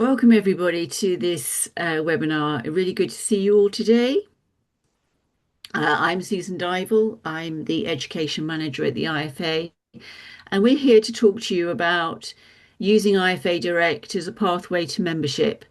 Welcome everybody to this webinar. Really good to see you all today. I'm Susan Dival. I'm the Education Manager at the IFA, and we're here to talk to you about using IFA Direct as a pathway to membership,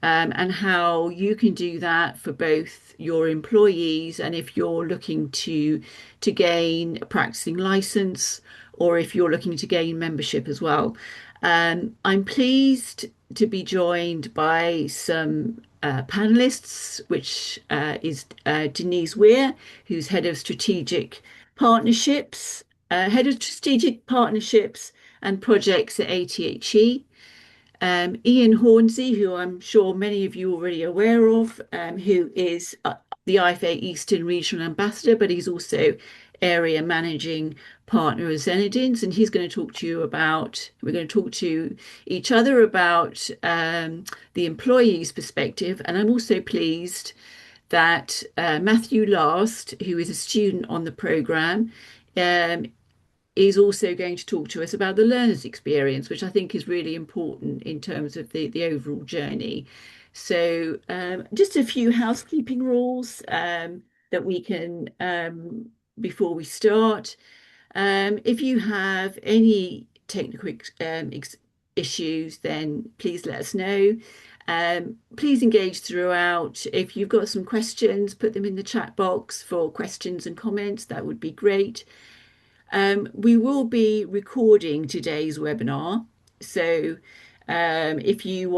and how you can do that for both your employees and if you're looking to gain a practicing license or if you're looking to gain membership as well. I'm pleased to be joined by some panelists, which is Denise Weir, who's Head of Strategic Partnerships and Projects at ATHE. Ian Hornsey, who I'm sure many of you are already aware of, who is the IFA Eastern Regional Ambassador, but he's also area managing partner of Zenedins, and we're going to talk to each other about the employee's perspective. And I'm also pleased that Matthew Last, who is a student on the programme, um, is also going to talk to us about the learner's experience, which I think is really important in terms of the overall journey. So, just a few housekeeping rules that we can, before we start. If you have any technical issues, then please let us know. Please engage throughout. If you've got some questions, put them in the chat box for questions and comments. That would be great. We will be recording today's webinar, so if you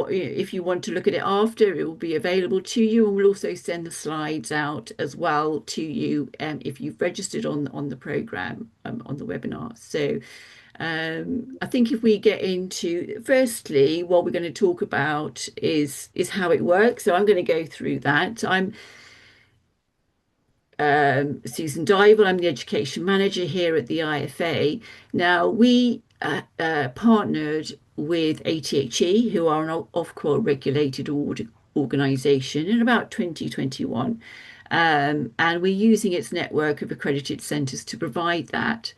want to look at it after, it will be available to you, and we'll also send the slides out as well to you if you've registered on the program on the webinar. So I think if we get into, firstly, what we're going to talk about is how it works. So I'm going to go through that. I'm Susan Dival. I'm the education manager here at the IFA. Now, we partnered with ATHE, who are an Ofqual-regulated organisation, in about 2021. And we're using its network of accredited centres to provide that.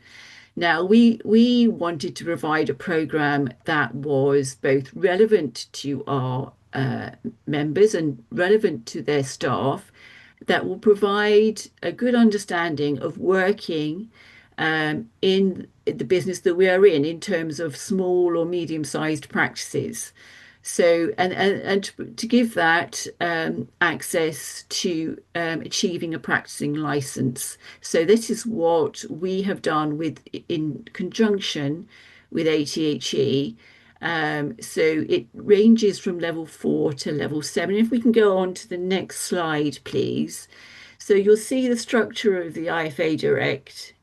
Now, we wanted to provide a programme that was both relevant to our members and relevant to their staff, that will provide a good understanding of working in the business that we are in terms of small or medium-sized practices. So, and to give that access to achieving a practicing license. So this is what we have done in conjunction with ATHE. So it ranges from level 4 to level 7. If we can go on to the next slide, please. So you'll see the structure of the IFA Direct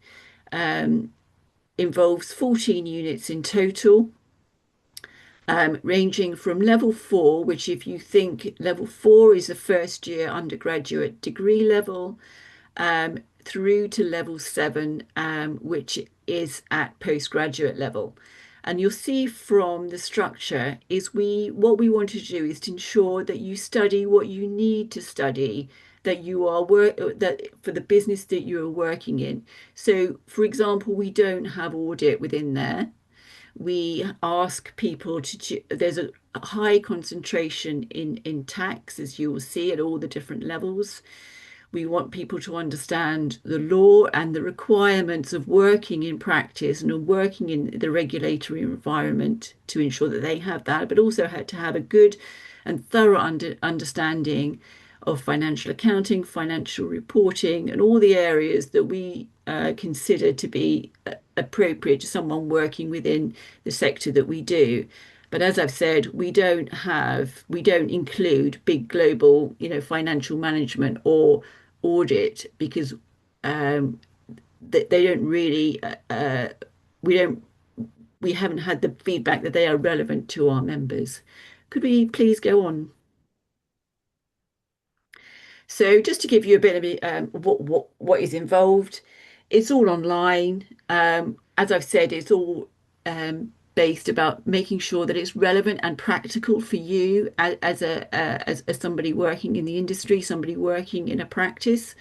involves 14 units in total, ranging from level 4, which, if you think level 4 is the first year undergraduate degree level, through to level 7, which is at postgraduate level. And you'll see from the structure is what we want to do is to ensure that you study what you need to study, that for the business that you're working in. So, for example, we don't have audit within there. We ask people there's a high concentration in tax, as you will see at all the different levels. We want people to understand the law and the requirements of working in practice and working in the regulatory environment to ensure that they have that, but also to have a good and thorough understanding of financial accounting, financial reporting, and all the areas that we consider to be appropriate to someone working within the sector that we do. But as I've said, we don't include big global, financial management or audit, because they don't really, we don't, we haven't had the feedback that they are relevant to our members. Could we please go on? So just to give you a bit of what is involved, it's all online. As I've said, it's all based about making sure that it's relevant and practical for you as somebody working in the industry, somebody working in a practice.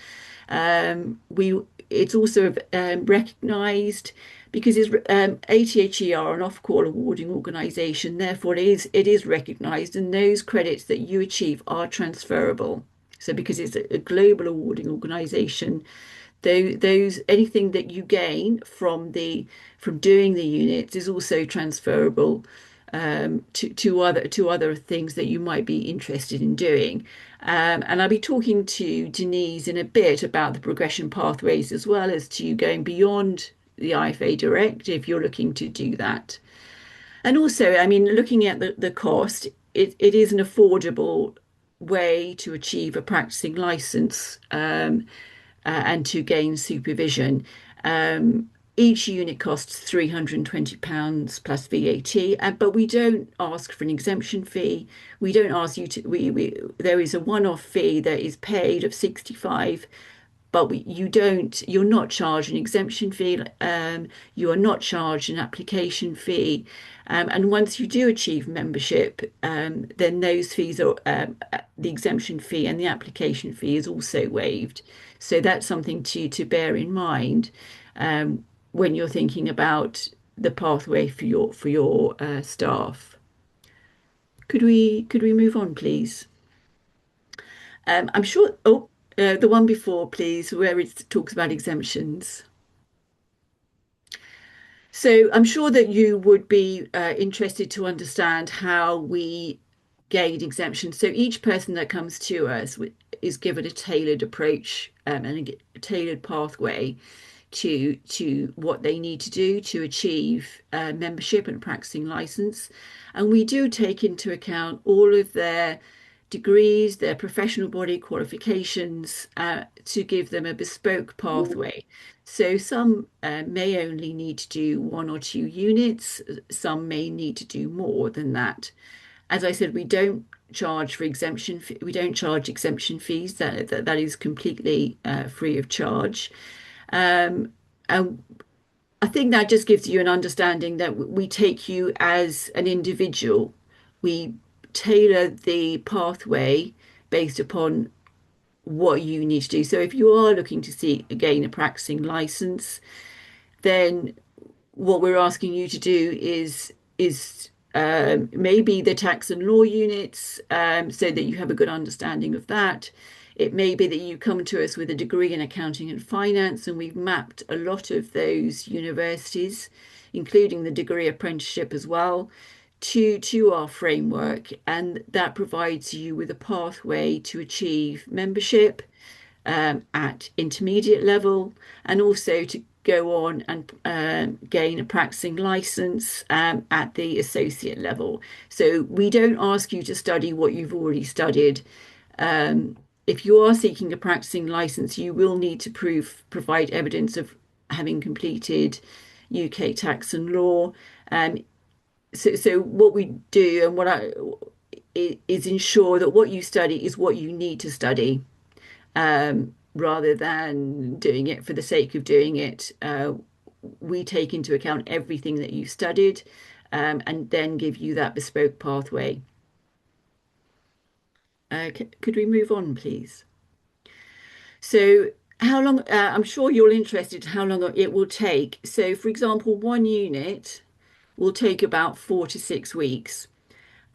We It's also recognised because it's, ATHE are an off-call awarding organisation, therefore it is recognised, and those credits that you achieve are transferable. So because it's a global awarding organisation, those anything that you gain from doing the units is also transferable to other things that you might be interested in doing. And I'll be talking to Denise in a bit about the progression pathways as well as to going beyond the IFA Direct if you're looking to do that. And also, I mean, looking at the cost, it is an affordable way to achieve a practicing license, and to gain supervision. Um, each unit costs £320 plus VAT, but we don't ask for an exemption fee. We don't ask you to, there is a one-off fee that is paid of 65, but you're not charged an exemption fee, you are not charged an application fee. And once you do achieve membership, then those fees are, the exemption fee and the application fee is also waived. So that's something to bear in mind, when you're thinking about the pathway for your staff. Could we move on, please? I'm sure. Oh, the one before, please, where it talks about exemptions. So I'm sure that you would be interested to understand how we gain exemptions. So each person that comes to us is given a tailored approach, and a tailored pathway to what they need to do to achieve membership and practicing license. And we do take into account all of their degrees, their professional body qualifications, to give them a bespoke pathway. So some may only need to do one or two units, some may need to do more than that. As I said, we don't charge exemption fees. That is completely free of charge. And I think that just gives you an understanding that we take you as an individual. We tailor the pathway based upon what you need to do. So if you are looking to see again a practicing license, then what we're asking you to do is maybe the tax and law units, so that you have a good understanding of that. It may be that you come to us with a degree in accounting and finance, and we've mapped a lot of those universities, including the degree apprenticeship as well, to our framework, and that provides you with a pathway to achieve membership, at intermediate level, and also to go on and gain a practicing license, at the associate level. So we don't ask you to study what you've already studied. If you are seeking a practicing license, you will need to provide evidence of having completed UK tax and law. So what we do and what I is ensure that what you study is what you need to study, rather than doing it for the sake of doing it. We take into account everything that you've studied, and then give you that bespoke pathway. Could we move on, please? So, how long? I'm sure you're interested in how long it will take. So, for example, one unit will take about 4 to 6 weeks.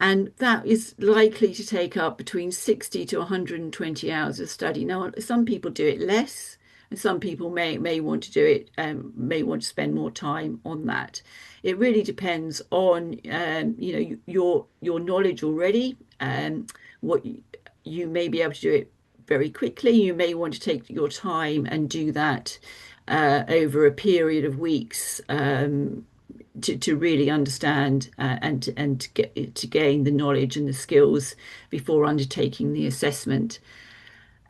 And that is likely to take up between 60 to 120 hours of study. Now, some people do it less, and some people may want to do it, may want to spend more time on that. It really depends on, your knowledge already, what you may be able to do it very quickly. You may want to take your time and do that over a period of weeks, to really understand, and to gain the knowledge and the skills before undertaking the assessment.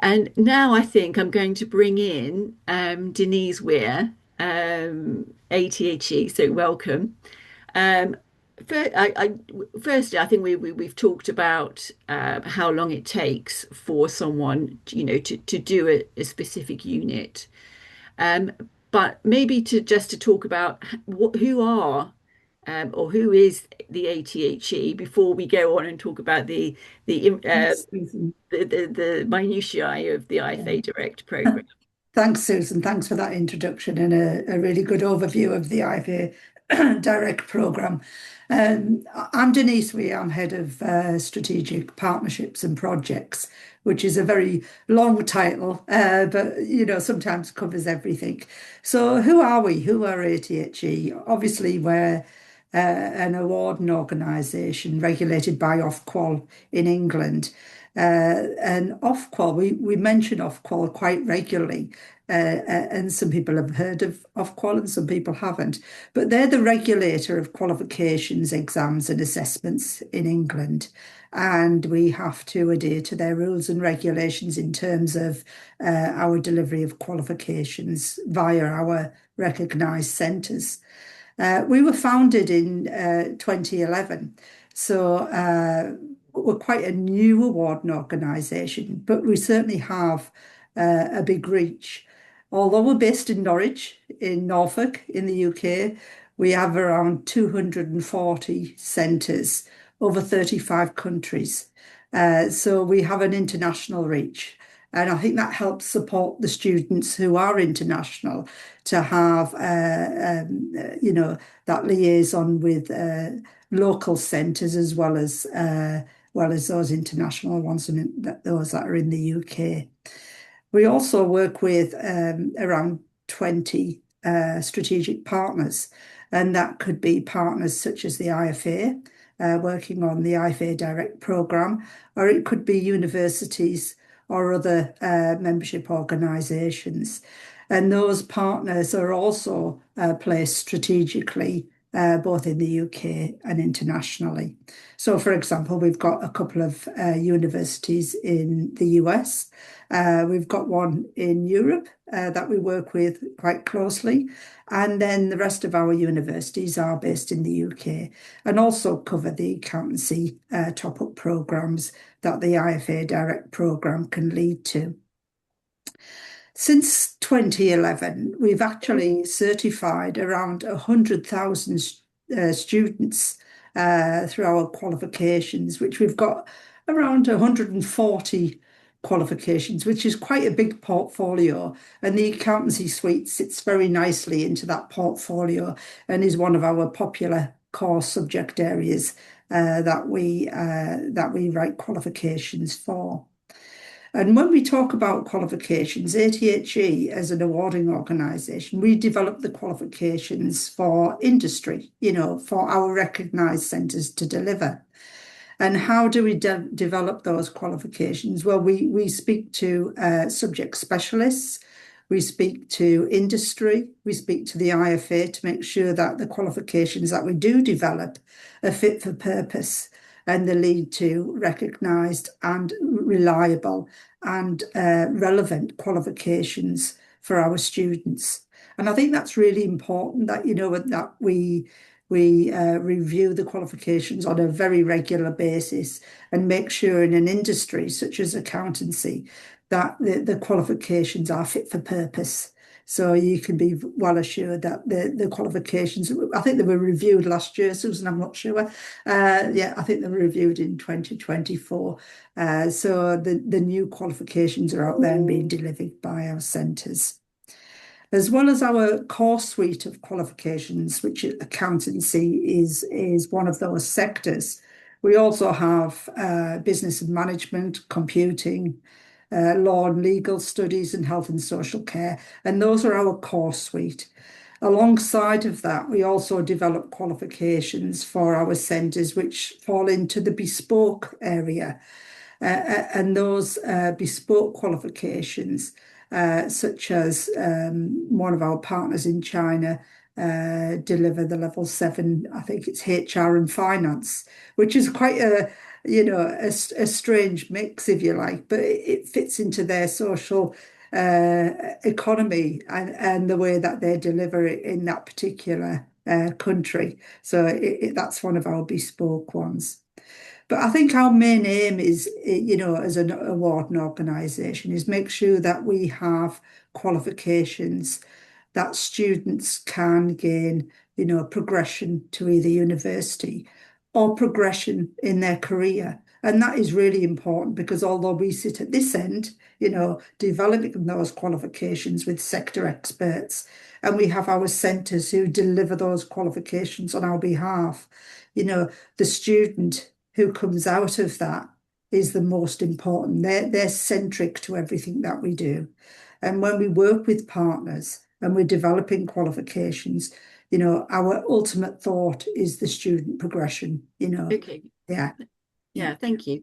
And now I think I'm going to bring in, Denise Weir, ATHE. So welcome. Um, Firstly, I think we've talked about how long it takes for someone, to do a specific unit. Um, but maybe to talk about who are, or who is the ATHE before we go on and talk about the Yes, Susan. the minutiae of the Yeah. IFA Direct program. Thanks, Susan. Thanks for that introduction and a really good overview of the IFA Direct programme. I'm Denise Weir. I'm head of strategic partnerships and projects, which is a very long title, but sometimes covers everything. So, who are we? Who are ATHE? Obviously, we're an awarding organisation regulated by Ofqual in England. And Ofqual, we mention Ofqual quite regularly, and some people have heard of Ofqual and some people haven't. But they're the regulator of qualifications, exams, and assessments in England. And we have to adhere to their rules and regulations in terms of our delivery of qualifications via our recognised centres. We were founded in 2011, so we're quite a new awarding organisation, but we certainly have a big reach. Although we're based in Norwich, in Norfolk, in the UK, we have around 240 centres over 35 countries. So we have an international reach. And I think that helps support the students who are international to have, that liaison with local centres as well as those international ones and those that are in the UK. We also work with around 20 strategic partners, and that could be partners such as the IFA, working on the IFA Direct programme, or it could be universities or other membership organisations. And those partners are also placed strategically both in the UK and internationally. So, for example, we've got a couple of universities in the US. We've got one in Europe that we work with quite closely. And then the rest of our universities are based in the UK and also cover the accountancy top-up programmes that the IFA Direct programme can lead to. Since 2011, we've actually certified around 100,000 students through our qualifications, which we've got around 140 qualifications, which is quite a big portfolio. And the accountancy suite sits very nicely into that portfolio and is one of our popular core subject areas that we write qualifications for. And when we talk about qualifications, ATHE as an awarding organisation, we develop the qualifications for industry, for our recognised centres to deliver. And how do we develop those qualifications? Well, we speak to subject specialists, we speak to industry, we speak to the IFA to make sure that the qualifications that we do develop are fit for purpose and they lead to recognised and reliable and relevant qualifications for our students. And I think that's really important that, that we review the qualifications on a very regular basis and make sure in an industry such as accountancy that the qualifications are fit for purpose. So you can be well assured that the qualifications, I think they were reviewed last year, Susan, I'm not sure. Yeah, I think they were reviewed in 2024. So the new qualifications are out there and being delivered by our centres. As well as our core suite of qualifications, which accountancy is one of those sectors, we also have business and management, computing, law and legal studies, and health and social care. And those are our core suite. Alongside of that, we also develop qualifications for our centres which fall into the bespoke area. And those bespoke qualifications, such as one of our partners in China, deliver the level 7, I think it's HR and finance, which is quite a strange mix, if you like, but it fits into their social economy and the way that they deliver it in that particular country. So that's one of our bespoke ones. But I think our main aim is, as an awarding organisation, is make sure that we have qualifications that students can gain, progression to either university or progression in their career And that is really important because although we sit at this end, developing those qualifications with sector experts, and we have our centres who deliver those qualifications on our behalf, the student who comes out of that is the most important. They're centric to everything that we do. And when we work with partners and we're developing qualifications, our ultimate thought is the student progression. Okay. Yeah, yeah, Yeah, thank you.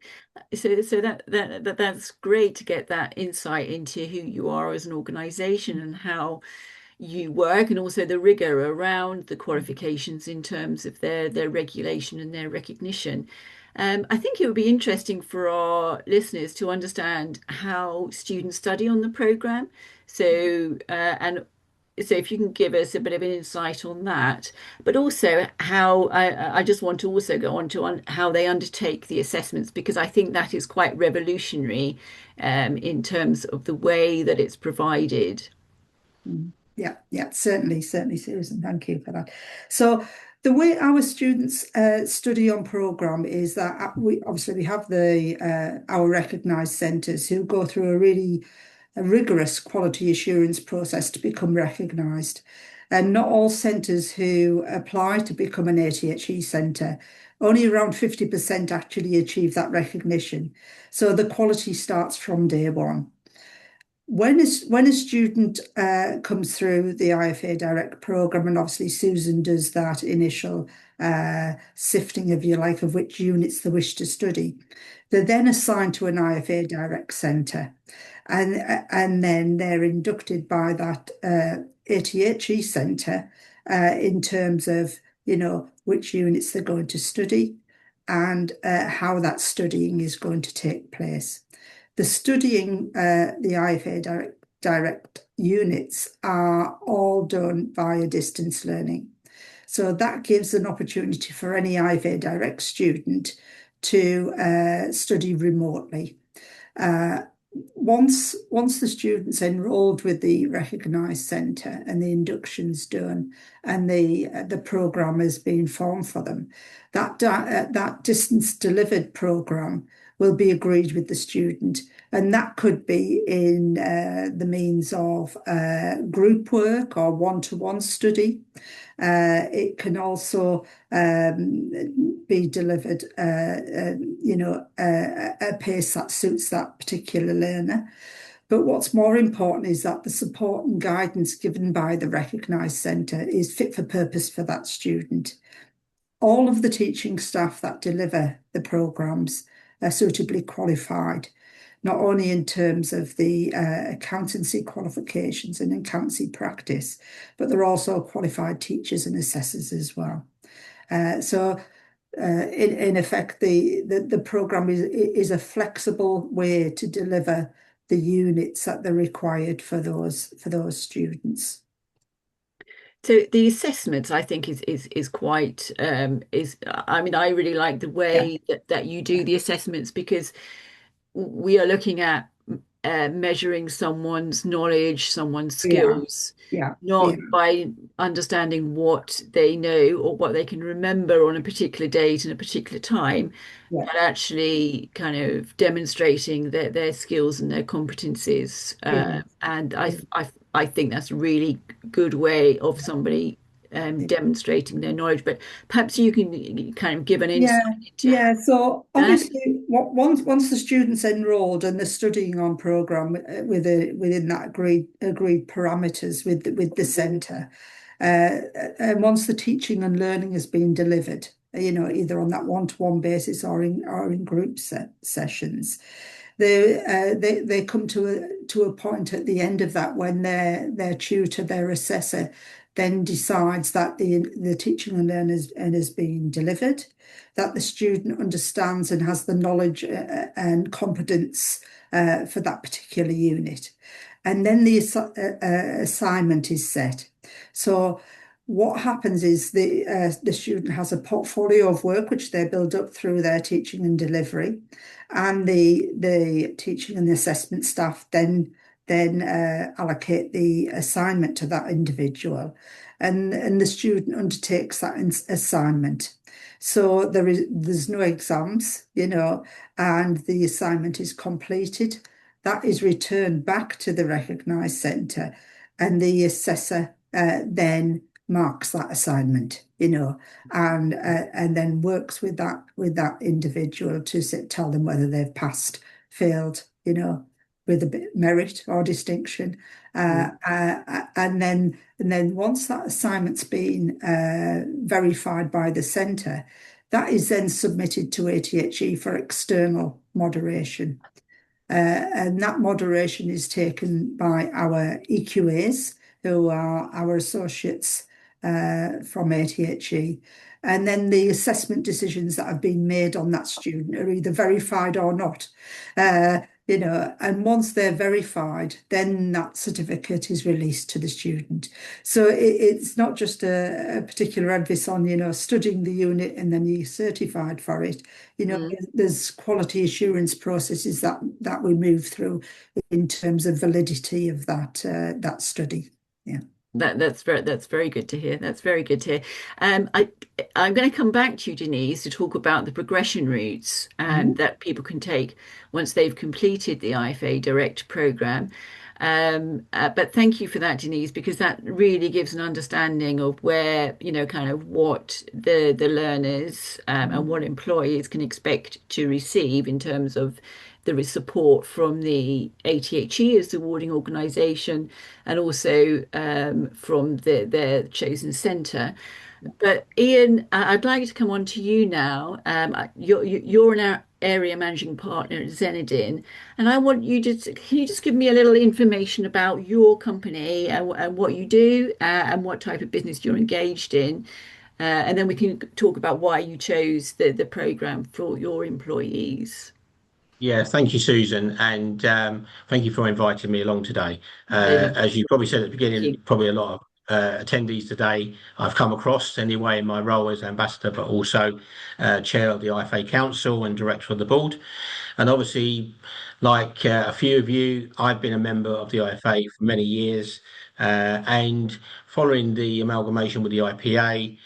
So that's great to get that insight into who you are as an organization and how you work, and also the rigor around the qualifications in terms of their regulation and their recognition. I think it would be interesting for our listeners to understand how students study on the program. And so if you can give us a bit of an insight on that, but also how I just want to also go on to how they undertake the assessments, because I think that is quite revolutionary in terms of the way that it's provided. yeah, yeah, certainly, Susan. Thank you for that. So the way our students study on program is that we have the our recognised centres who go through a rigorous quality assurance process to become recognised. And not all centres who apply to become an ATHE centre, only around 50% actually achieve that recognition. So the quality starts from day one. When a student comes through the IFA Direct program, and obviously Susan does that initial sifting, if you like, of which units they wish to study, they're then assigned to an IFA Direct centre, and then they're inducted by that ATHE centre in terms of which units they're going to study and how that studying is going to take place. The studying the IFA direct units are all done via distance learning. So that gives an opportunity for any IFA Direct student to study remotely. Uh, once the student's enrolled with the recognised centre and the induction's done and the programme has been formed for them, that distance delivered programme will be agreed with the student, and that could be in the means of group work or one-to-one study. It can also be delivered, a pace that suits that particular learner. But what's more important is that the support and guidance given by the recognised centre is fit for purpose for that student. All of the teaching staff that deliver the programmes are suitably qualified, not only in terms of the accountancy qualifications and accountancy practice, but they're also qualified teachers and assessors as well. In effect, the programme is a flexible way to deliver the units that they're required for those students. So the assessments, I think, is quite is. I mean, I really like the Yeah, way that you do the assessments, because we are looking at measuring someone's knowledge, someone's we are. skills, Yeah, we not are. by understanding what they know or what they can remember on a particular date and a particular time, Yeah, but actually kind of demonstrating their skills and their competencies. it is. And I think that's a really good way of somebody demonstrating their knowledge. But perhaps you can kind of give an Yeah, insight into how yeah. So that. obviously, once the students enrolled and they're studying on program within that agreed parameters with the centre, and once the teaching and learning has been delivered, either on that one-to-one basis or in group sessions, they come to a point at the end of that when their tutor, their assessor, then decides that the teaching and learning has been delivered, that the student understands and has the knowledge and competence for that particular unit. And then the assignment is set. So what happens is the student has a portfolio of work which they build up through their teaching and delivery, and the teaching and the assessment staff then then allocate the assignment to that individual, and the student undertakes that assignment. So there's no exams, and the assignment is completed. That is returned back to the recognised centre, and the assessor then marks that assignment, and then works with that individual to tell them whether they've passed, failed, with a bit merit or distinction. Mm. And then once that assignment's been verified by the centre, that is then submitted to ATHE for external moderation. And that moderation is taken by our EQAs, who are our associates from ATHE. And then the assessment decisions that have been made on that student are either verified or not. And once they're verified, then that certificate is released to the student. So it's not just a particular emphasis on, studying the unit and then you're certified for it. Mm. There's quality assurance processes that we move through in terms of validity of that study. Yeah. That's very good to hear. That's very good to hear. I'm going to come back to you, Denise, to talk about the progression routes Mhm. that people can take once they've completed the IFA Direct program. But thank you for that, Denise, because that really gives an understanding of where, kind of what the learners and what employees can expect to receive in terms of there is support from the ATHE as the awarding organisation and also from their chosen centre. But Ian, I'd like to come on to you now. You're an area managing partner at Zenadin, and I want you to can you just give me a little information about your company and what you do and what type of business you're engaged in, and then we can talk about why you chose the program for your employees. Yeah, thank you, Susan, and thank you for inviting me along today. No, no, As you probably said at the thank beginning, you. probably a lot of attendees today I've come across anyway in my role as ambassador, but also chair of the IFA Council and director of the board. And obviously, like a few of you, I've been a member of the IFA for many years, and following the amalgamation with the IPA,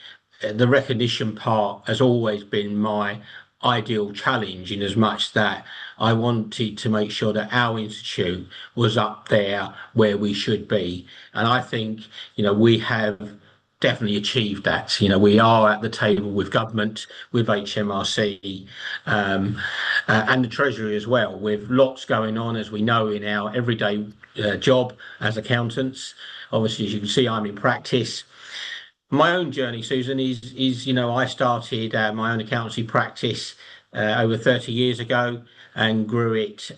the recognition part has always been my ideal challenge in as much that I wanted to make sure that our institute was up there where we should be. And I think, we have definitely achieved that. We are at the table with government, with HMRC, and the Treasury as well, with lots going on, as we know, in our everyday job as accountants. Obviously, as you can see, I'm in practice. My own journey, Susan, is I started my own accountancy practice over 30 years ago and grew it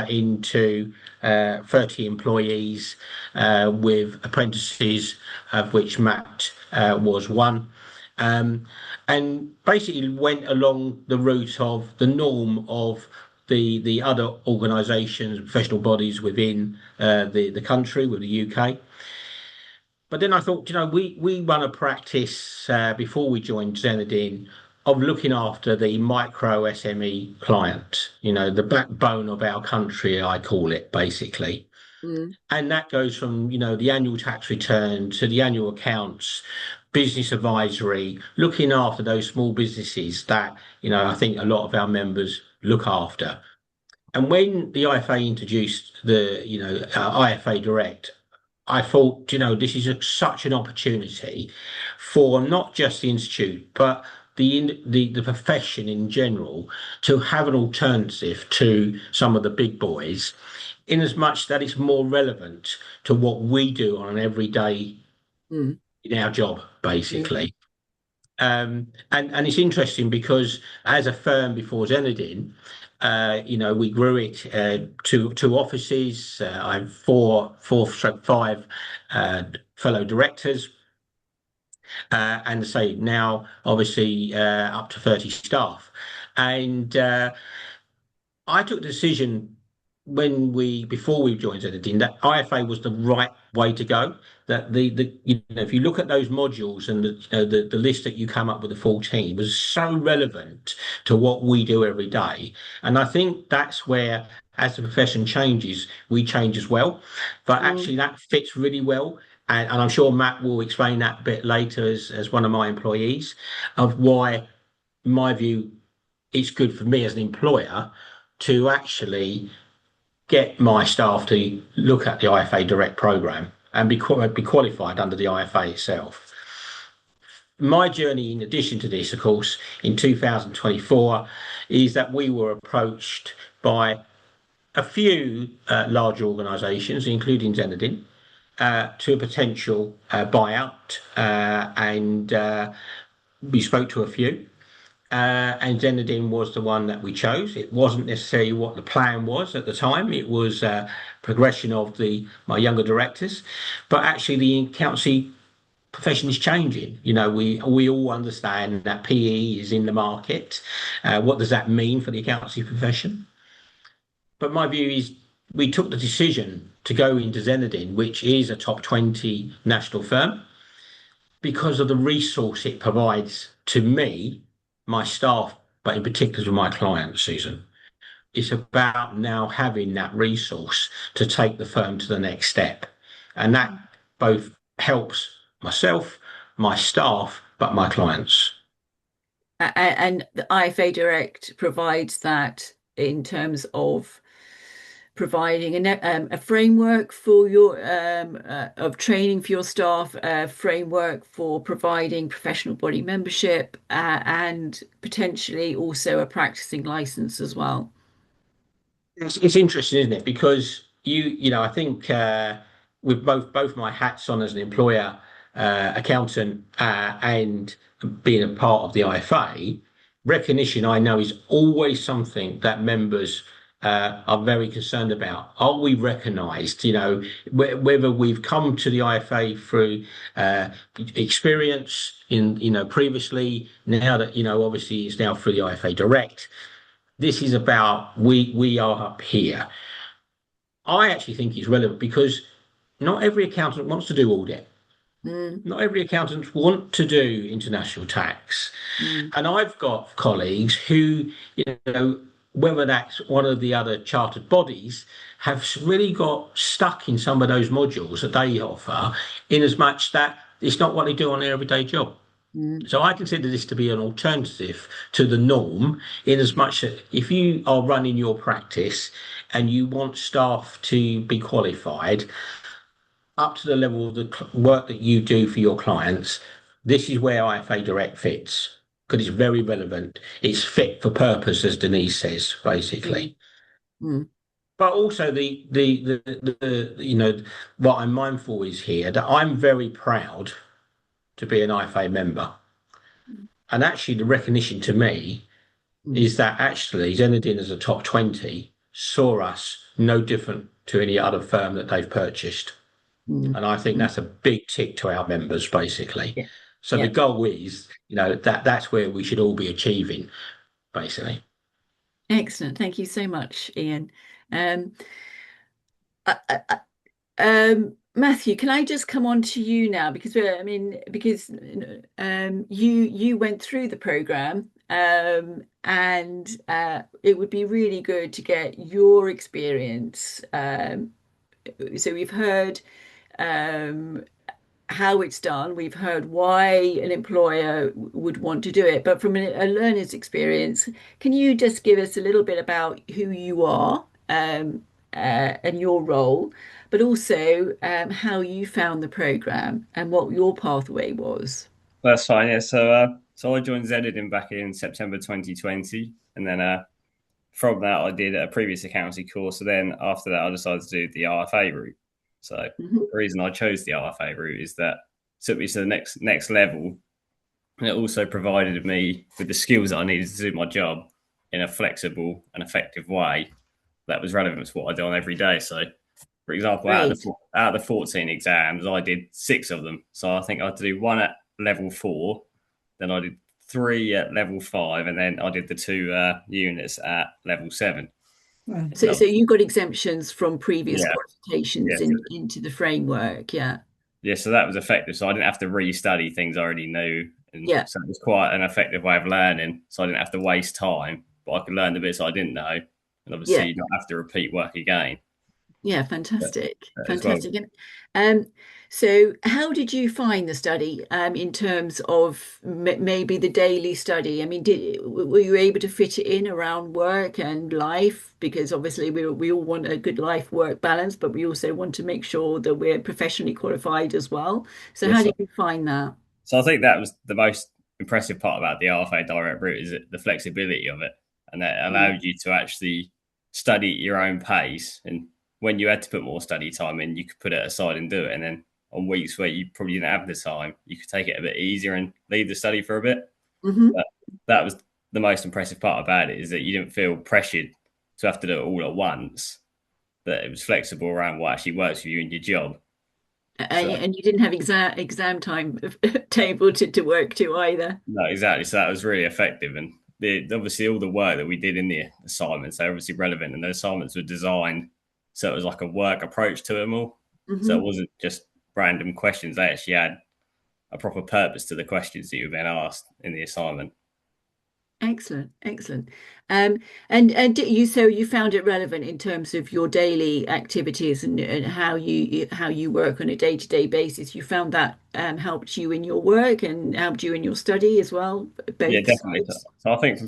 into 30 employees with apprentices, of which Matt was one. Um, and basically went along the route of the norm of the other organisations, professional bodies within the country, with the UK. But then I thought, we run a practice before we joined Zenadin of looking after the micro SME client, the backbone of our country, I call it basically. Mm, And that goes from, the annual tax return to the annual accounts, business advisory, looking after those small businesses that, I think a lot of our members look after. And when the IFA introduced the, IFA Direct, I thought, this is such an opportunity for not just the institute, but the profession in general to have an alternative to some of the big boys, in as much that it's more relevant to what we do on an everyday mm, in our job, mm, basically. And it's interesting because as a firm before Zenadin, we grew it to offices. I have five fellow directors, and say now obviously up to 30 staff. And I took the decision before we joined Zenadin that IFA was the right way to go. That if you look at those modules and the list that you come up with, the 14 was so relevant to what we do every day. And I think that's where as the profession changes, we change as well. But actually, that fits really well. And I'm sure Matt will explain that a bit later as one of my employees of why, in my view, it's good for me as an employer to actually get my staff to look at the IFA Direct program and be qualified under the IFA itself. My journey, in addition to this, of course, in 2024, is that we were approached by a few large organisations, including Zenadin, to a potential buyout, and we spoke to a few. And Zenadin was the one that we chose. It wasn't necessarily what the plan was at the time. It was progression of my younger directors, but actually the accountancy profession is changing. We all understand that PE is in the market. What does that mean for the accountancy profession? But my view is we took the decision to go into Zenadin, which is a top 20 national firm, because of the resource it provides to me, my staff, but in particular to my clients, Susan. It's about now having that resource to take the firm to the next step. And that both helps myself, my staff, but my clients. And the IFA Direct provides that in terms of providing a framework for your of training for your staff, a framework for providing professional body membership, and potentially also a practicing license as well. It's interesting, isn't it? Because I think with both my hats on as an employer, accountant, and being a part of the IFA, recognition I know is always something that members are very concerned about. Are we recognised? Whether we've come to the IFA through experience in previously, now that obviously it's now through the IFA Direct. This is about we are up here. I actually think it's relevant because not every accountant wants to do audit. Not every accountant want to do international tax. And I've got colleagues who, whether that's one of the other chartered bodies, have really got stuck in some of those modules that they offer, in as much that it's not what they do on their everyday job. So I consider this to be an alternative to the norm, in as much that if you are running your practice and you want staff to be qualified up to the level of the work that you do for your clients, this is where IFA Direct fits, because it's very relevant. It's fit for purpose, as Denise says, basically. But also what I'm mindful is here that I'm very proud to be an IFA member. And actually the recognition to me is that actually Zenadin as a top 20 saw us no different to any other firm that they've purchased. And I think that's a big tick to our members, basically. Yeah. So the goal is, that's where we should all be achieving, basically. Excellent. Thank you so much, Ian. Matthew, can I just come on to you now, because you went through the program, and it would be really good to get your experience. So we've heard how it's done. We've heard why an employer would want to do it, but from a learner's experience, can you just give us a little bit about who you are, and your role, but also how you found the program and what your pathway was? That's fine. Yeah. So I joined Zenadin back in September 2020, and then from that I did a previous accountancy course. So then after that I decided to do the RFA route. So the reason I chose the RFA route is that it took me to the next level, and it also provided me with the skills that I needed to do my job in a flexible and effective way that was relevant to what I do on every day. So, for example, out of the 14 exams, I did 6 of them. So I think I had to do 1 at level 4, then I did 3 at level 5, and then I did the 2 units at level 7. So you got exemptions from previous qualifications into the framework, yeah. Yeah, so that was effective. So I didn't have to restudy things I already knew. And so it was quite an effective way of learning. So I didn't have to waste time, but I could learn the bits I didn't know and obviously Yeah. you don't have to repeat work again. Yeah, fantastic, As well. fantastic. And so how did you find the study in terms of maybe the daily study? I mean, were you able to fit it in around work and life? Because obviously we all want a good life-work balance, but we also want to make sure that we're professionally qualified as well. So how Yes. did you find that? So I think that was the most impressive part about the IFA Direct route is the flexibility of it, and that Mm. allowed you to actually study at your own pace. And when you had to put more study time in, you could put it aside and do it. And then on weeks where you probably didn't have the time, you could take it a bit easier and leave the study for a bit. Hmm. But that was the most impressive part about it, is that you didn't feel pressured to have to do it all at once. That it was flexible around what actually works for you in your job. So And you didn't have exam time table to work to either. no, exactly. So that was really effective, and obviously all the work that we did in the assignments, they're obviously relevant, and the assignments were designed so it was like a work approach to them all. So it Hmm. wasn't just random questions; they actually had a proper purpose to the questions that you were being asked in the assignment. Excellent, excellent. Um, and so you found it relevant in terms of your daily activities and how you work on a day-to-day basis. You found that helped you in your work and helped you in your study as well, Yeah, both definitely. sides. So I think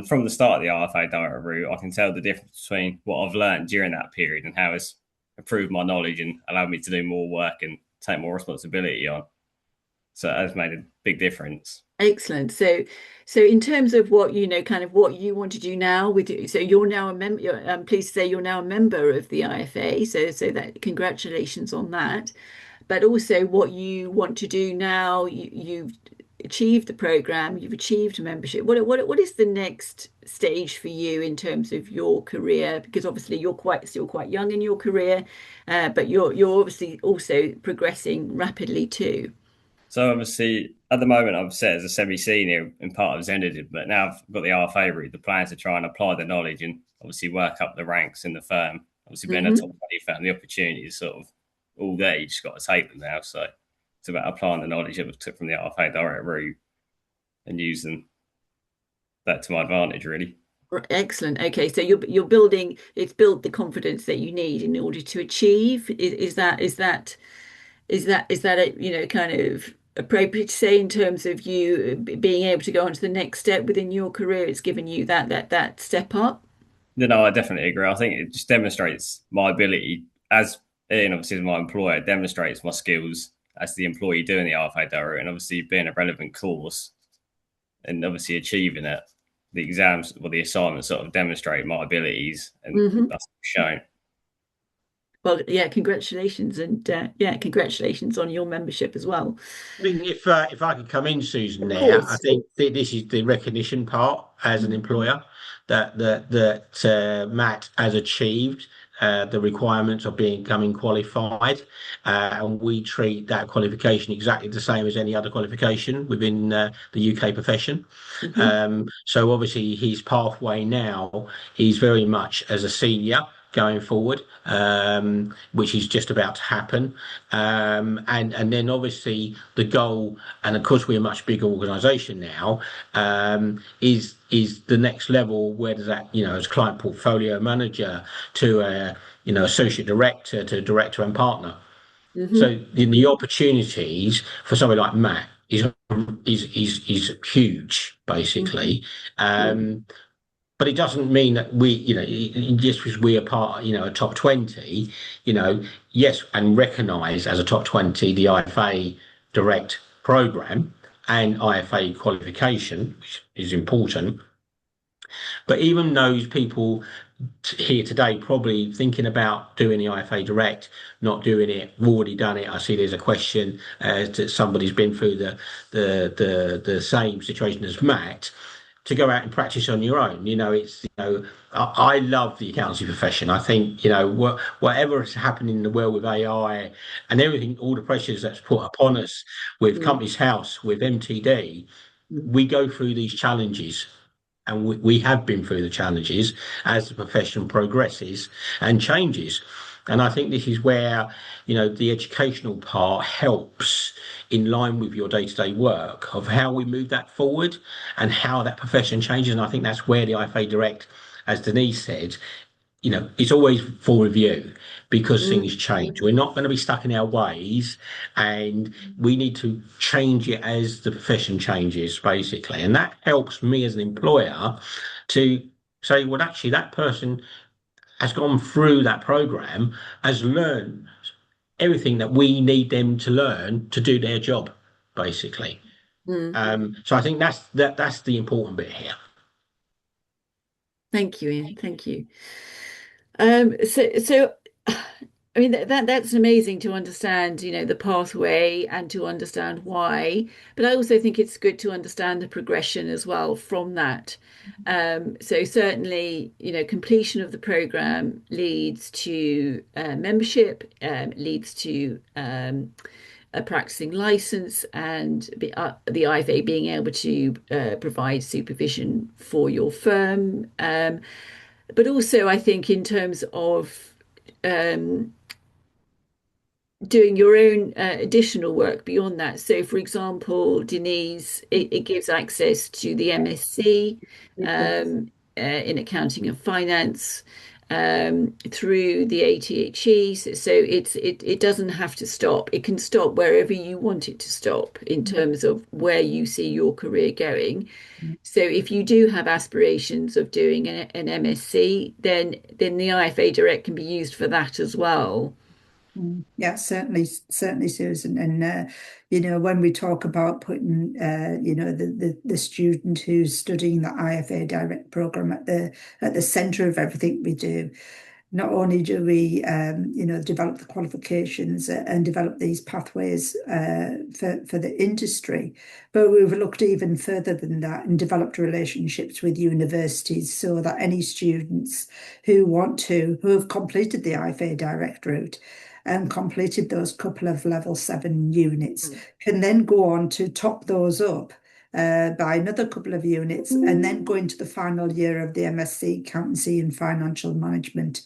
from the start of the RFA direct route, I can tell the difference between what I've learned during that period and how it's improved my knowledge and allowed me to do more work and take more responsibility on. So it has made a big difference. Excellent. So in terms of what you know, kind of what you want to do now so you're now a member. I'm pleased to say you're now a member of the IFA. So that congratulations on that. But also what you want to do now. You've achieved the program, you've achieved membership. What is the next stage for you in terms of your career? Because obviously you're still quite young in your career, but you're obviously also progressing rapidly too. So obviously, at the moment, I'm set as a semi-senior in part of Zenedid, but now I've got the RFA route. The plan is to try and apply the knowledge and obviously work up the ranks in the firm. Obviously, being a Hmm. top 20 firm, the opportunity is sort of all there. You just got to take them now. So it's about applying the knowledge that we took from the RFA direct route and using that to my advantage, really. Excellent. Okay, so you're building. It's built the confidence that you need in order to achieve. Is that a, kind of appropriate to say in terms of you being able to go on to the next step within your career? It's given you that step up. No, I definitely agree. I think it just demonstrates my ability as, and obviously as my employer, it demonstrates my skills as the employee doing the RFA direct and obviously being a relevant course and obviously achieving it. The exams or the assignments sort of demonstrate my abilities, and Hmm. that's shown. Well, yeah, congratulations, and yeah, congratulations on your membership as well. I mean, if I could come in, Susan, Of there, I course. think this is the recognition part as an employer that Matt has achieved the requirements of becoming qualified, and we treat that qualification exactly the same as any other qualification within the UK profession. Hmm. So obviously his pathway now is very much as a senior going forward, which is just about to happen. And then obviously the goal, and of course we're a much bigger organisation now, is the next level. Where does that, as client portfolio manager to associate director to director and partner. Hmm. So the opportunities for somebody like Matt is huge, Hmm. basically. Yeah. Um, but it doesn't mean that just because we are part, a top 20, yes, and recognised as a top 20, the IFA Direct program and IFA qualification, which is important. But even those people here today probably thinking about doing the IFA Direct, not doing it, already done it. I see there's a question that somebody's been through the same situation as Matt, to go out and practice on your own. I love the accountancy profession. I think whatever is happening in the world with AI and everything, all the pressures that's put upon us with Mm. Companies House, with MTD, Mm. we go through these challenges, and we have been through the challenges as the profession progresses and changes. And I think this is where, the educational part helps in line with your day-to-day work of how we move that forward and how that profession changes. And I think that's where the IFA Direct, as Denise said, it's always for review because Mm, things change. We're not going to be stuck in our ways, and we need to change it as the profession changes, basically. And that helps me as an employer to say, well, actually, that person has gone through that program, has learned everything that we need them to learn to do their job, basically. mm. So I think that's the important bit here. Thank you, Ian. Thank you. So I mean that's amazing to understand, the pathway and to understand why. But I also think it's good to understand the progression as well from that. So certainly, completion of the program leads to membership, leads to a practicing license, and the IFA being able to provide supervision for your firm. But also, I think in terms of um, doing your own additional work beyond that. So, for example, Denise, it gives access to the MSc in accounting and finance through the ATHE. So it doesn't have to stop. It can stop wherever you want it to stop in terms of where you see your career going. So if you do have aspirations of doing an MSc, then the IFA Direct can be used for that as well. Yeah, certainly, Susan. And when we talk about putting the student who's studying the IFA Direct program at the centre of everything we do, not only do we develop the qualifications and develop these pathways for the industry, but we've looked even further than that and developed relationships with universities so that any students who have completed the IFA Direct route and completed those couple of level 7 units can then go on to top those up by another couple of units and then go into the final year of the MSc Accountancy and Financial Management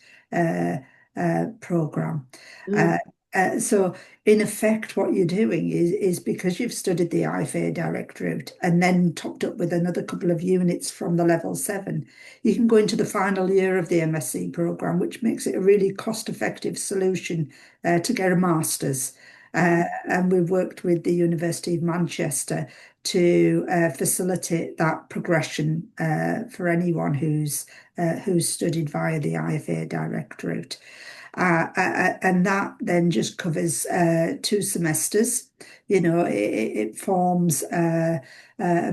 program. Mm. So in effect, what you're doing is because you've studied the IFA Direct route and then topped up with another couple of units from the level 7, you can go into the final year of the MSc program, which makes it a really cost-effective solution to get a master's. And we've worked with the University of Manchester to facilitate that progression for anyone who's studied via the IFA Direct route. And that then just covers 2 semesters. It forms a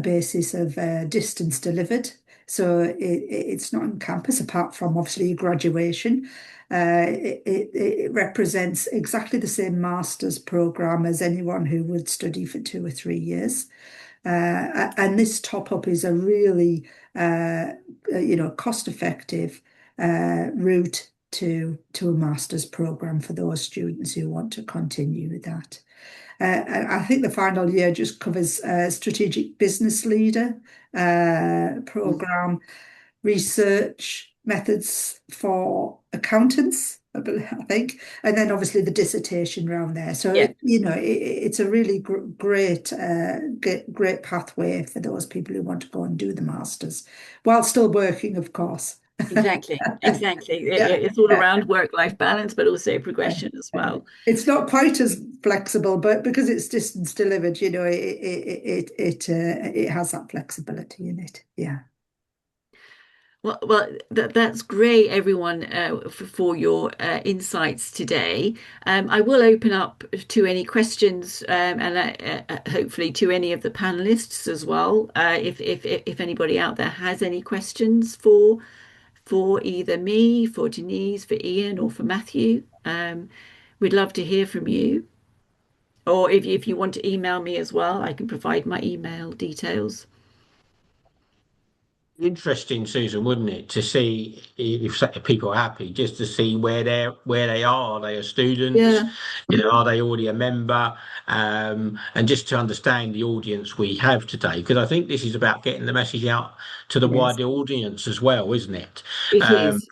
basis of distance delivered. So it's not on campus, apart from obviously your graduation. It represents exactly the same master's program as anyone who would study for 2 or 3 years. And this top up is a really, cost-effective route to a master's program for those students who want to continue with that. I think the final year just covers strategic business leader program, research methods for accountants, I think, and then obviously the dissertation around there. So Yeah. it's a really great pathway for those people who want to go and do the masters while still working, of course. Exactly. Yeah, It's all yeah. around work-life balance, but also progression as well. It's not quite as flexible, but because it's distance delivered, it has that flexibility in it. Yeah. Well, that's great, everyone, for your insights today. I will open up to any questions and hopefully to any of the panelists as well. If anybody out there has any questions for either me, for Denise, for Ian, or for Matthew, we'd love to hear from you. Or if you want to email me as well, I can provide my email details. Interesting, Susan, wouldn't it, to see if people are happy, just to see where they are. Are they students? Yeah. Are they already a member? And just to understand the audience we have today, because I think this is about getting the message out to the Yes. wider audience as well, isn't it? It Um, is.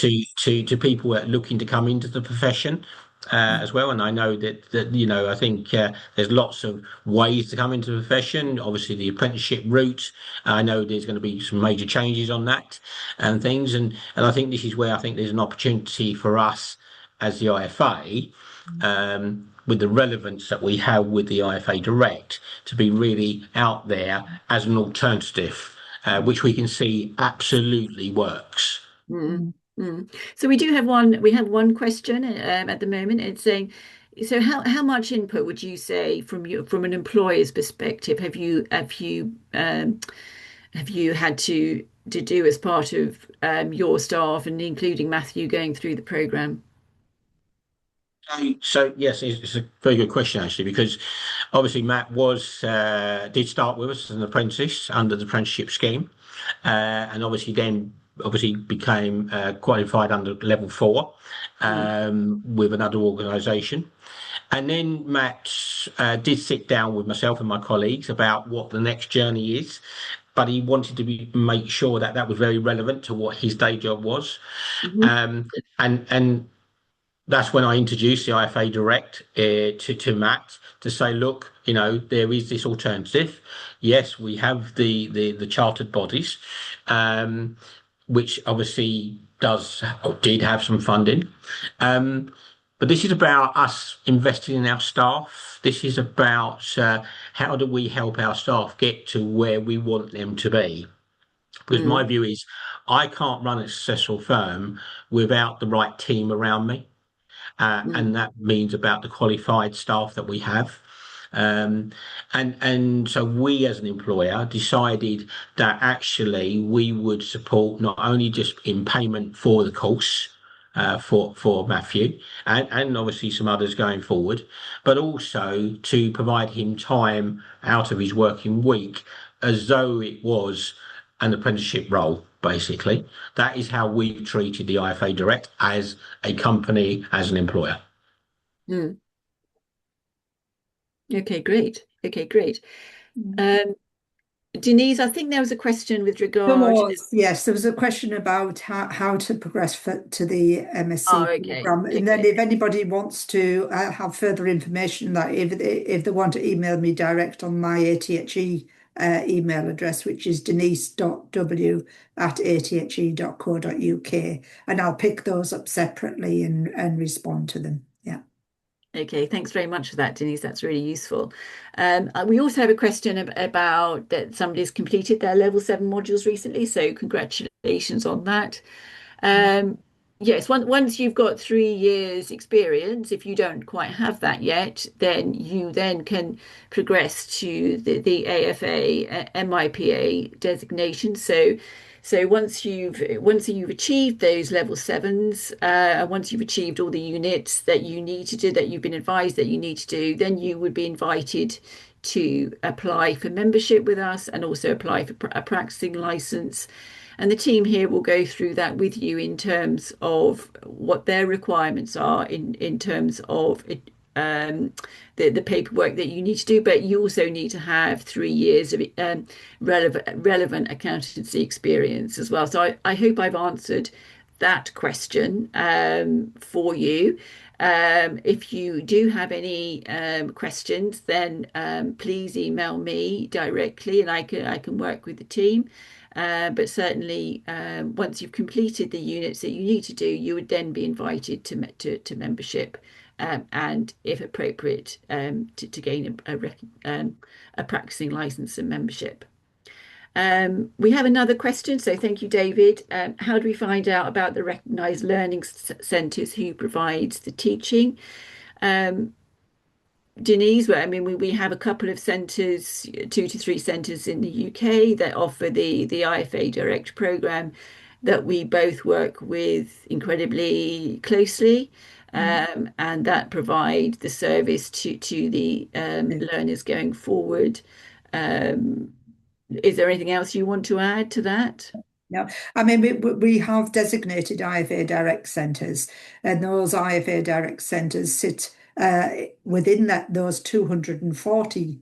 to Yes. to people that are looking to come into the profession. as well. And I know that I think there's lots of ways to come into the profession. Obviously, the apprenticeship route. I know there's going to be some major changes on that and things. And I think this is where I think there's an opportunity for us as the IFA. With the relevance that we have with the IFA Direct to be really out there as an alternative, which we can see absolutely works. Mm, mm. So we do have one. We have one question at the moment. It's saying, so how much input would you say from an employer's perspective have you had to do as part of your staff and including Matthew going through the program? So yes, it's a very good question actually, because obviously Matt was did start with us as an apprentice under the apprenticeship scheme, and obviously then obviously became qualified under level 4 with another organisation. And then Matt did sit down with myself and my colleagues about what the next journey is, but he wanted to make sure that that was very relevant to what his day job was. Mhm. And that's when I introduced the IFA Direct to Matt to say, look, there is this alternative. Yes, we have the chartered bodies, which obviously did have some funding. But this is about us investing in our staff. This is about how do we help our staff get to where we want them to be. Because my Mm, view is I can't run a successful firm without the right team around me. mm, And that means about the qualified staff that we have. Um, and so we as an employer decided that actually we would support not only just in payment for the course for Matthew and obviously some others going forward, but also to provide him time out of his working week as though it was an apprenticeship role, basically. That is how we've treated the IFA Direct as a company, as an employer. mm. Okay, great. Okay, great. Um, Denise, I think there was a question with There regard. was, yes, there was a question about how to progress to the Oh, MSc okay, program. And then okay. if anybody wants to have further information on that, if they want to email me direct on my ATHE email address, which is denise.w@athe.co.uk, and I'll pick those up separately and respond to them. Yeah. Okay, thanks very much for that, Denise. That's really useful. We also have a question about that somebody's completed their level 7 modules recently, so congratulations on that. Um, yes, once you've got 3 years experience, if you don't quite have that yet, then you then can progress to the AFA, MIPA designation. So once you've achieved those level 7s, once you've achieved all the units that you need to do, that you've been advised that you need to do, then you would be invited to apply for membership with us and also apply for a practicing license. And the team here will go through that with you in terms of what their requirements are in terms of the paperwork that you need to do, but you also need to have 3 years of relevant accountancy experience as well. So I hope I've answered that question for you. If you do have any questions, then please email me directly, and I can work with the team. But certainly, once you've completed the units that you need to do, you would then be invited to membership, and if appropriate, to gain a practicing license and membership. We have another question. So thank you, David. How do we find out about the recognised learning centres who provides the teaching? Denise, well, I mean, we have a couple of centres, 2 to 3 centres in the UK that offer the IFA Direct programme that we both work with incredibly closely, and that provide the service to the learners going forward. Um, is there anything else you want to add to that? No, I mean, we have designated IFA Direct centres, and those IFA Direct centres sit within those 240,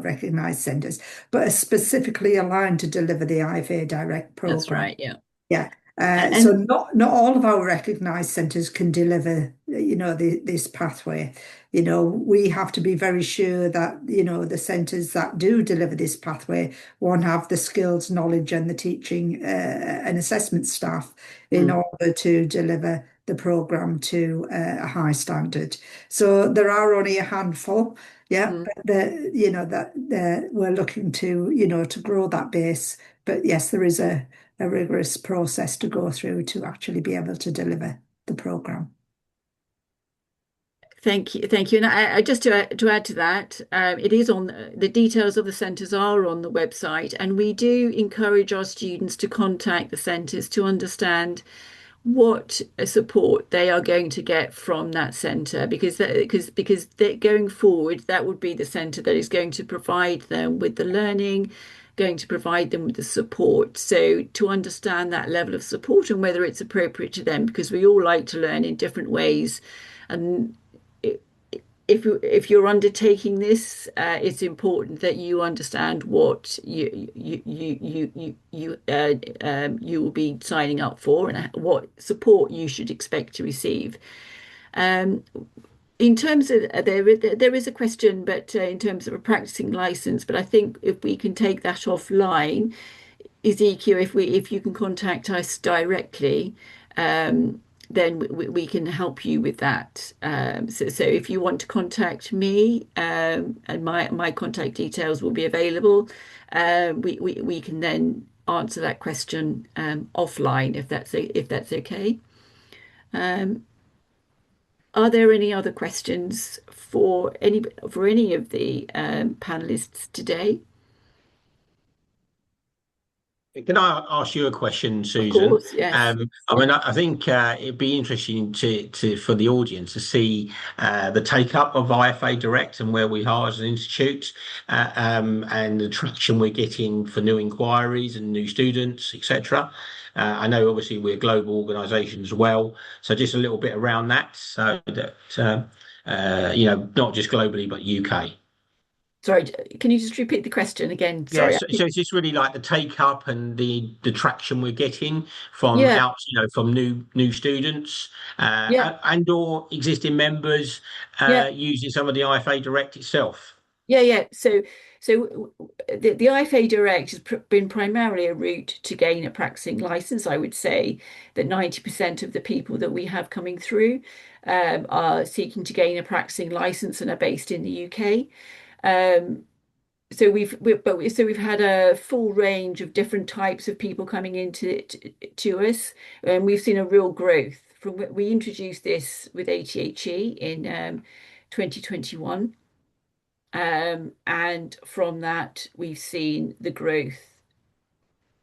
recognised centres, but are specifically aligned to deliver the IFA Direct That's programme. right, yeah. Yeah, So And not all of our recognised centres can deliver, this pathway. We have to be very sure that, the centres that do deliver this pathway, one, have the skills, knowledge, and the teaching and assessment staff in mm, order to deliver the programme to a high standard. So there are only a handful, yeah, mm. but we're looking to, to grow that base. But yes, there is a rigorous process to go through to actually be able to deliver the program. Thank you, thank you. And just to add to that, it is on the details of the centres are on the website, and we do encourage our students to contact the centres to understand what support they are going to get from that centre, because going forward, that would be the centre that is going to provide them with the learning, going to provide them with the support. So to understand that level of support and whether it's appropriate to them, because we all like to learn in different ways, and if you're undertaking this, it's important that you understand what you will be signing up for and what support you should expect to receive. Um, in terms of there is a question, but in terms of a practicing license, but I think if we can take that offline, Ezekiel, if you can contact us directly, then we can help you with that. So if you want to contact me, and my contact details will be available, we can then answer that question offline if that's okay. Um, are there any other questions for any of the panelists today? Can I ask you a question, Of Susan? course, yes. I mean, I think it'd be interesting to for the audience to see the take up of IFA Direct and where we are as an institute, and the traction we're getting for new inquiries and new students, etc. I know obviously we're a global organisation as well, so just a little bit around that, so that not just globally but UK. Sorry, can you just repeat the question again? Yeah, Sorry. so it's just really like the take up and the traction we're getting from Yeah, from new students, yeah, and or existing members yeah, using some of the IFA Direct itself. yeah. So the IFA Direct has been primarily a route to gain a practicing license. I would say that 90% of the people that we have coming through are seeking to gain a practicing license and are based in the UK. Um, so we've had a full range of different types of people coming into to us, and we've seen a real growth from we introduced this with ATHE in 2021, and from that we've seen the growth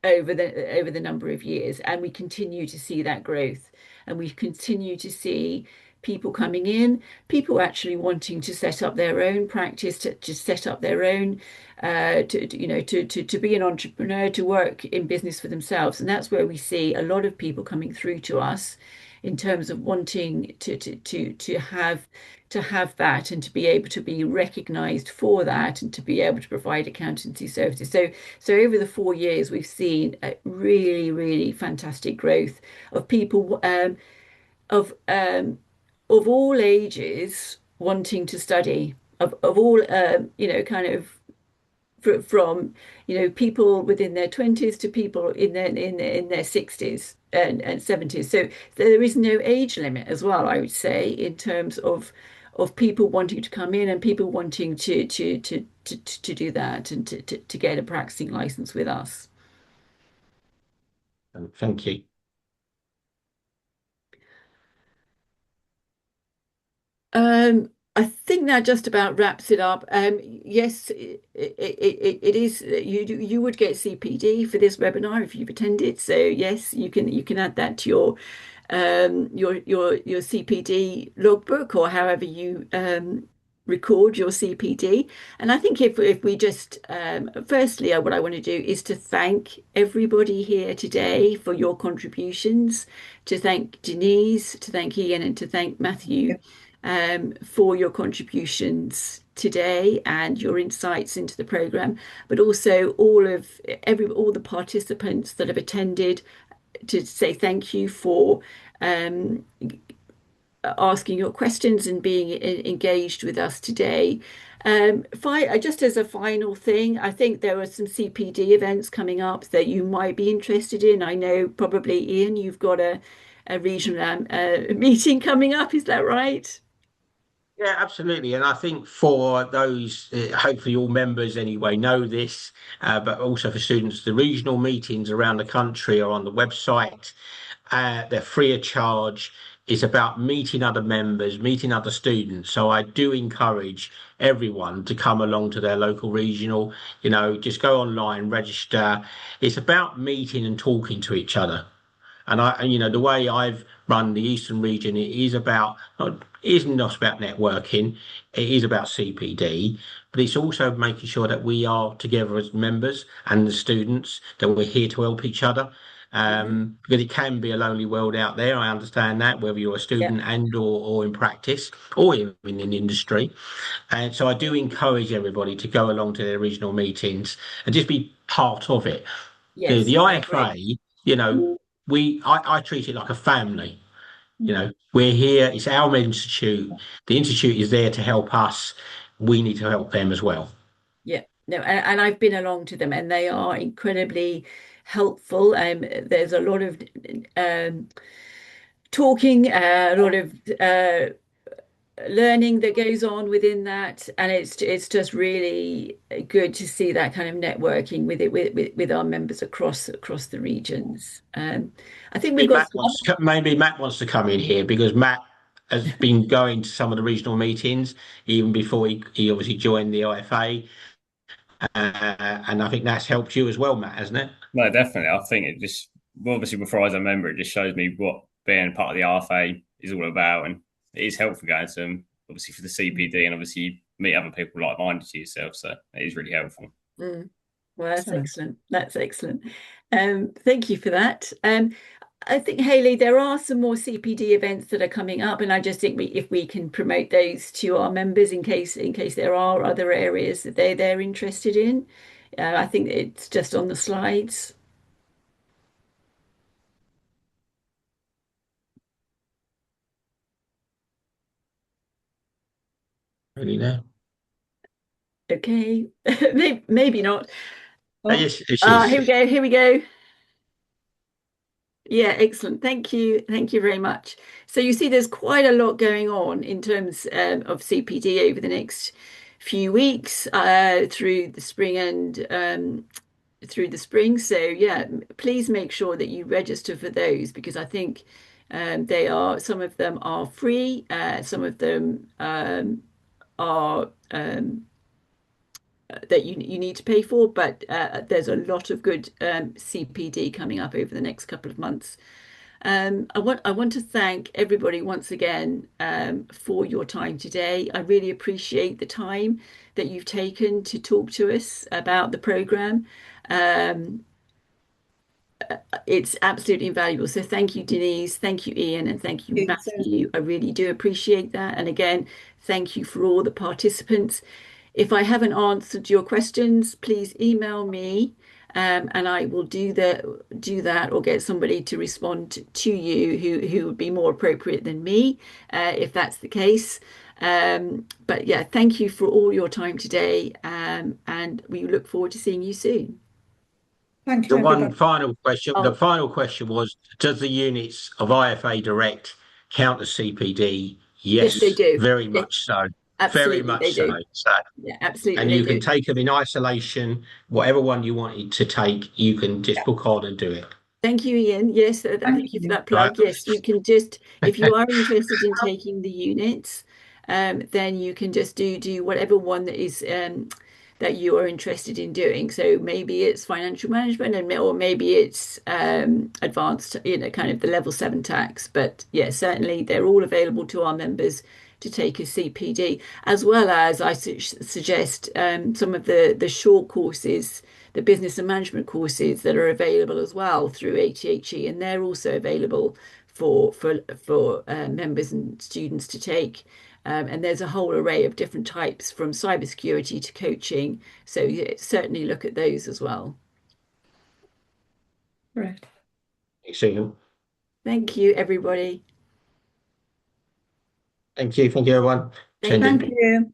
over the number of years, and we continue to see that growth, and we continue to see people coming in, people actually wanting to set up their own practice, to set up their own, to be an entrepreneur, to work in business for themselves, and that's where we see a lot of people coming through to us in terms of wanting to have that and to be able to be recognized for that and to be able to provide accountancy services. So over the 4 years, we've seen a really, really fantastic growth of people of all ages wanting to study, of all kind of from people within their 20s to people in their 60s and 70s. So there is no age limit as well, I would say, in terms of people wanting to come in and people wanting to do that and to get a practicing license with us. Thank you. I think that just about wraps it up. Yes, it is. You would get CPD for this webinar if you've attended. So yes, you can add that to your CPD logbook or however you record your CPD. And I think if we just firstly, what I want to do is to thank everybody here today for your contributions, to thank Denise, to thank Ian, and to thank Matthew for your contributions today and your insights into the program, but also all the participants that have attended to say thank you for um, asking your questions and being engaged with us today. Just as a final thing, I think there are some CPD events coming up that you might be interested in. I know probably, Ian, you've got a regional meeting coming up. Is that right? Yeah, absolutely. And I think for those, hopefully all members anyway know this, but also for students, the regional meetings around the country are on the website. They're free of charge. It's about meeting other members, meeting other students. So I do encourage everyone to come along to their local regional, just go online, register. It's about meeting and talking to each other. The way I've run the Eastern region, it is about, it isn't just about networking, it is about CPD, but it's also making sure that we are together as members and the students, that we're here to help each other. Mhm. Because it can be a lonely world out there. I understand that, whether you're a Yeah. student and or in practice or even in the industry. And so I do encourage everybody to go along to their regional meetings and just be part of it. The Yes, I agree. IFA, I treat it like a family. We're here, it's our institute. The institute is there to help us. We need to help them as well. Yeah. No, and I've been along to them, and they are incredibly helpful. There's a lot of um, talking, a lot of learning that goes on within that, and it's just really good to see that kind of networking with our members across the regions. I think we've Maybe got Matt wants to come in here because Matt has been going to some of the regional meetings even before he obviously joined the IFA. And I think that's helped you as well, Matt, hasn't it? No, definitely. I think it just, well, obviously, before I was a member, it just shows me what being part of the RFA is all about. And it is helpful going to them, obviously, for the CPD, and obviously, you meet other people like minded to yourself. So it is really helpful. Mm. Well, that's Excellent. excellent. That's excellent. Thank you for that. I think, Hayley, there are some more CPD events that are coming up, and I just think if we can promote those to our members in case there are other areas that they're interested in. I think it's just on the slides. Really, no. Okay, maybe not. Oh, Yes, it is. Here we go. Here we go. Yeah, excellent. Thank you very much. So you see, there's quite a lot going on in terms of CPD over the next few weeks through the spring and through the spring. So yeah, please make sure that you register for those because I think some of them are free, some of them are that you need to pay for, but there's a lot of good CPD coming up over the next couple of months. I want to thank everybody once again for your time today. I really appreciate the time that you've taken to talk to us about the program. Um, it's absolutely invaluable. So thank you, Denise. Thank you, Ian, and thank you, it's, Matthew. I really do appreciate that. And again, thank you for all the participants. If I haven't answered your questions, please email me, and I will do that or get somebody to respond to you who would be more appropriate than me, if that's the case. But yeah, thank you for all your time today, and we look forward to seeing you soon. thank The you, one everybody. final question. The Oh, final question was, does the units of IFA Direct count as CPD? yes, they Yes, do. very Yes, much so. Very absolutely, they much so. do. So, Yeah, absolutely, and they you can do. take them in isolation, whatever one you wanted to take, you can just book on and do it. Thank you, Ian. Yes, Thank thank you for you. that Right? plug. Yes, you can just, if you are interested in taking the units, then you can just do whatever one that is that you are interested in doing. So maybe it's financial management, or maybe it's advanced, kind of the level 7 tax. But yeah, certainly they're all available to our members to take a CPD, as well as I suggest some of the short courses, the business and management courses that are available as well through ATHE, and they're also available for members and students to take. And there's a whole array of different types from cybersecurity to coaching. So yeah, certainly look at those as well. Right. soon. Thank you, everybody. Thank you, everyone. Thank Thank Attending. you.